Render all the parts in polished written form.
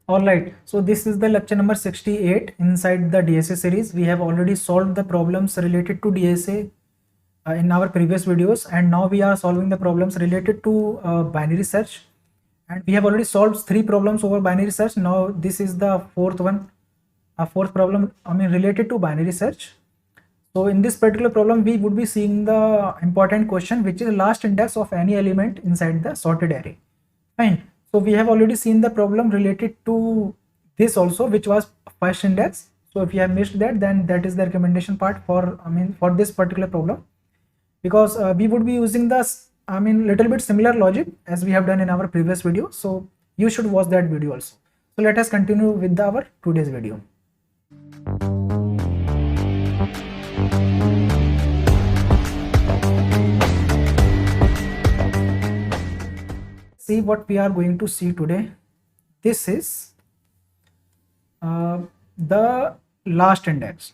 Alright, so this is the lecture number 68 inside the DSA series. We have already solved the problems related to DSA in our previous videos, and now we are solving the problems related to binary search. And we have already solved 3 problems over binary search. Now this is the fourth one, a fourth problem, related to binary search. So in this particular problem, we would be seeing the important question, which is the last index of any element inside the sorted array. Fine. So we have already seen the problem related to this also, which was first index. So if you have missed that, then that is the recommendation part for for this particular problem, because we would be using the little bit similar logic as we have done in our previous video. So you should watch that video also. So let us continue with our today's video. See what we are going to see today. This is the last index.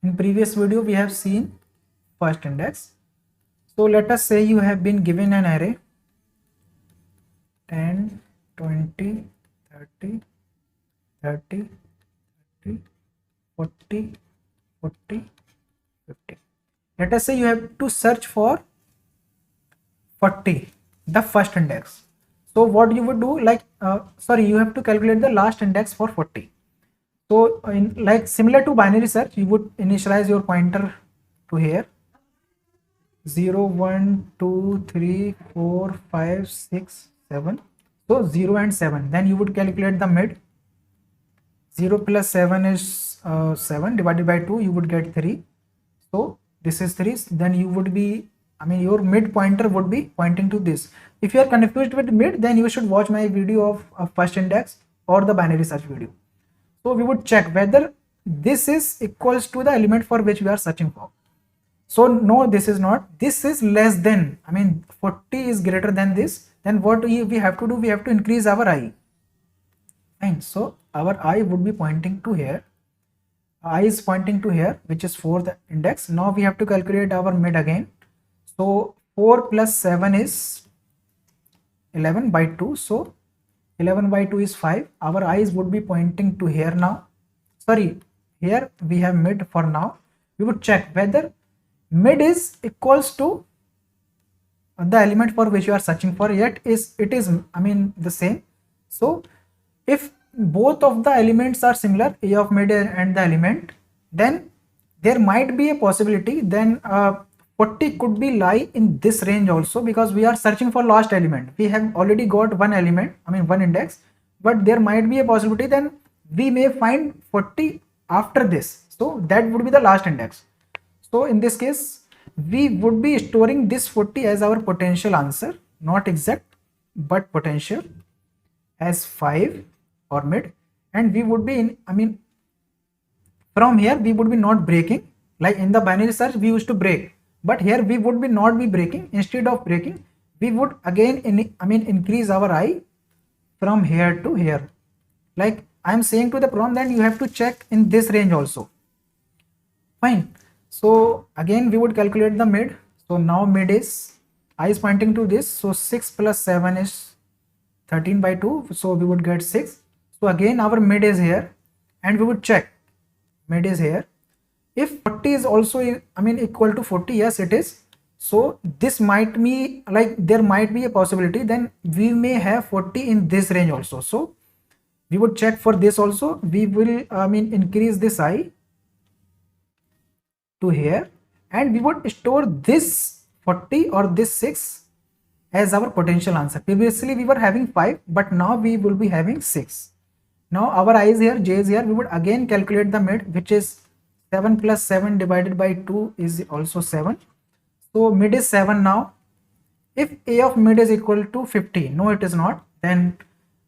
In previous video we have seen first index. So let us say you have been given an array 10, 20, 30, 30, 30, 40, 40, 50. Let us say you have to search for 40, the first index. So what you would do, you have to calculate the last index for 40. So like similar to binary search, you would initialize your pointer to here 0, 1, 2, 3, 4, 5, 6, 7. So 0 and 7. Then you would calculate the mid. 0 plus 7 is 7 divided by 2, you would get 3. So this is 3. Then you would be, your mid pointer would be pointing to this. If you are confused with mid, then you should watch my video of first index or the binary search video. So we would check whether this is equals to the element for which we are searching for. So no, this is not. This is less than, 40 is greater than this. Then what we have to do, we have to increase our I. Fine. So our I would be pointing to here. I is pointing to here, which is fourth index. Now we have to calculate our mid again. So 4 plus 7 is 11 by 2. So 11 by 2 is 5. Our eyes would be pointing to here now. Sorry, here we have mid for now. We would check whether mid is equals to the element for which you are searching for, yet it is the same. So if both of the elements are similar, a of mid and the element, then there might be a possibility, then 40 could be lie in this range also, because we are searching for last element. We have already got one element, one index, but there might be a possibility then we may find 40 after this. So that would be the last index. So in this case, we would be storing this 40 as our potential answer, not exact, but potential as 5 or mid. And we would be in, from here we would be not breaking. Like in the binary search, we used to break. But here we would be not be breaking. Instead of breaking, we would again increase our I from here to here. Like I am saying to the problem that you have to check in this range also. Fine. So again we would calculate the mid. So now mid is, I is pointing to this. So 6 plus 7 is 13 by 2. So we would get 6. So again our mid is here, and we would check mid is here. If 40 is also equal to 40, yes it is. So this might be like, there might be a possibility then we may have 40 in this range also. So we would check for this also. We will increase this I to here, and we would store this 40 or this 6 as our potential answer. Previously we were having 5, but now we will be having 6. Now our I is here, J is here. We would again calculate the mid, which is 7 plus 7 divided by 2 is also 7. So mid is 7 now. If A of mid is equal to 50, no it is not, then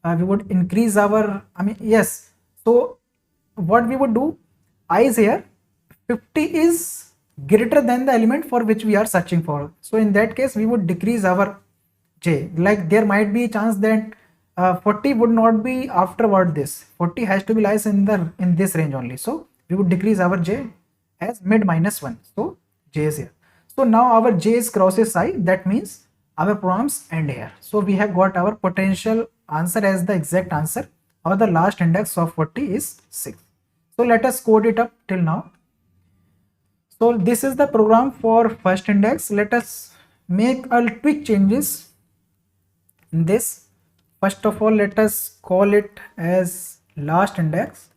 we would increase our, yes. So what we would do, I is here, 50 is greater than the element for which we are searching for. So in that case, we would decrease our J. Like there might be a chance that 40 would not be afterward this. 40 has to be lies in this range only. So we would decrease our J as mid minus 1. So J is here. So now our J is crosses I. That means our programs end here. So we have got our potential answer as the exact answer, or the last index of 40 is 6. So let us code it up till now. So this is the program for first index. Let us make a quick changes in this. First of all, let us call it as last index.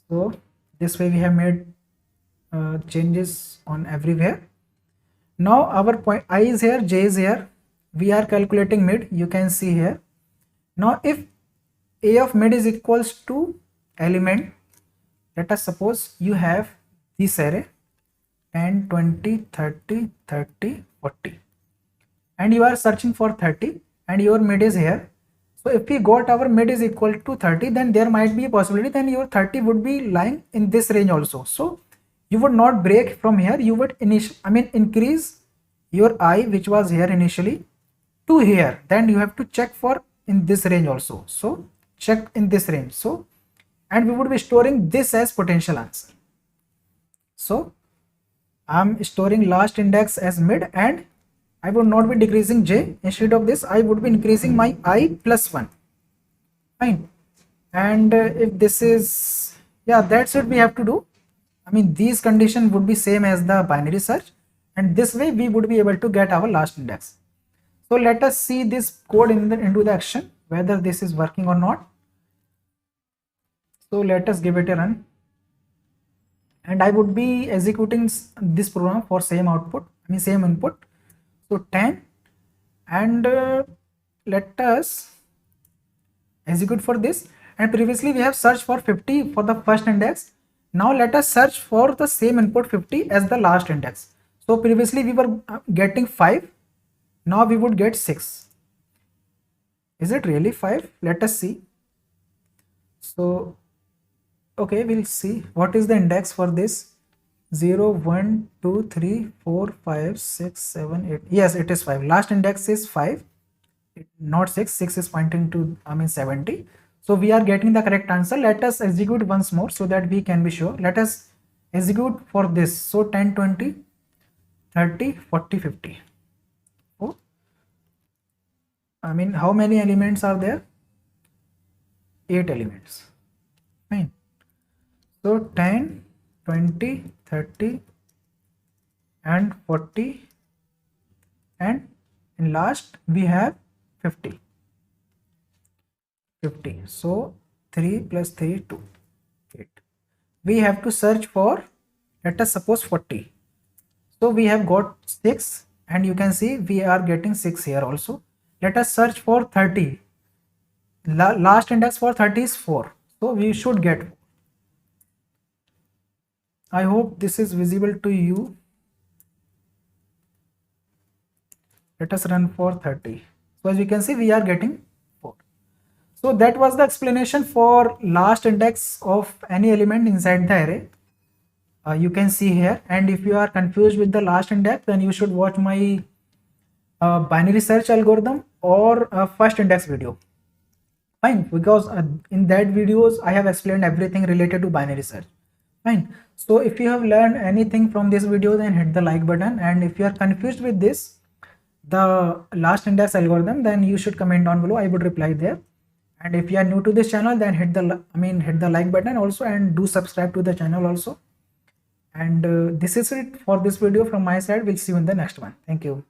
So this way we have made changes on everywhere. Now our point I is here, j is here. We are calculating mid. You can see here. Now if a of mid is equals to element, let us suppose you have this array 10, 20, 30, 30, 40, and you are searching for 30 and your mid is here. So if we got our mid is equal to 30, then there might be a possibility then your 30 would be lying in this range also. So you would not break from here, you would increase your I, which was here initially, to here. Then you have to check for in this range also. So check in this range. So, and we would be storing this as potential answer. So I'm storing last index as mid, and I would not be decreasing j. Instead of this, I would be increasing my I plus 1. Fine. And if this is, yeah, that's what we have to do. I mean, these conditions would be same as the binary search, and this way we would be able to get our last index. So let us see this code into the action, whether this is working or not. So let us give it a run, and I would be executing this program for same output, same input. So 10, and let us execute for this. And previously we have searched for 50 for the first index. Now let us search for the same input 50 as the last index. So previously we were getting 5, now we would get 6. Is it really 5? Let us see. So okay, we'll see what is the index for this. 0, 1, 2, 3, 4, 5, 6, 7, 8. Yes, it is 5. Last index is 5, not 6. 6 is pointing to 70. So we are getting the correct answer. Let us execute once more so that we can be sure. Let us execute for this. So 10, 20, 30, 40, 50. Oh, how many elements are there? 8 elements. Fine. So 10, 20, 30 and 40, and in last we have 50. So 3 plus 3, 2, 8. We have to search for, let us suppose 40. So we have got 6, and you can see we are getting 6 here also. Let us search for 30. Last index for 30 is 4. So we should get 4. I hope this is visible to you. Let us run for 30. So as you can see, we are getting 4. So that was the explanation for last index of any element inside the array. You can see here, and if you are confused with the last index, then you should watch my binary search algorithm or first index video. Fine, because in that videos I have explained everything related to binary search. Fine. So if you have learned anything from this video, then hit the like button, and if you are confused with this, the last index algorithm, then you should comment down below. I would reply there. And if you are new to this channel, then hit the like button also, and do subscribe to the channel also. And this is it for this video from my side. We'll see you in the next one. Thank you.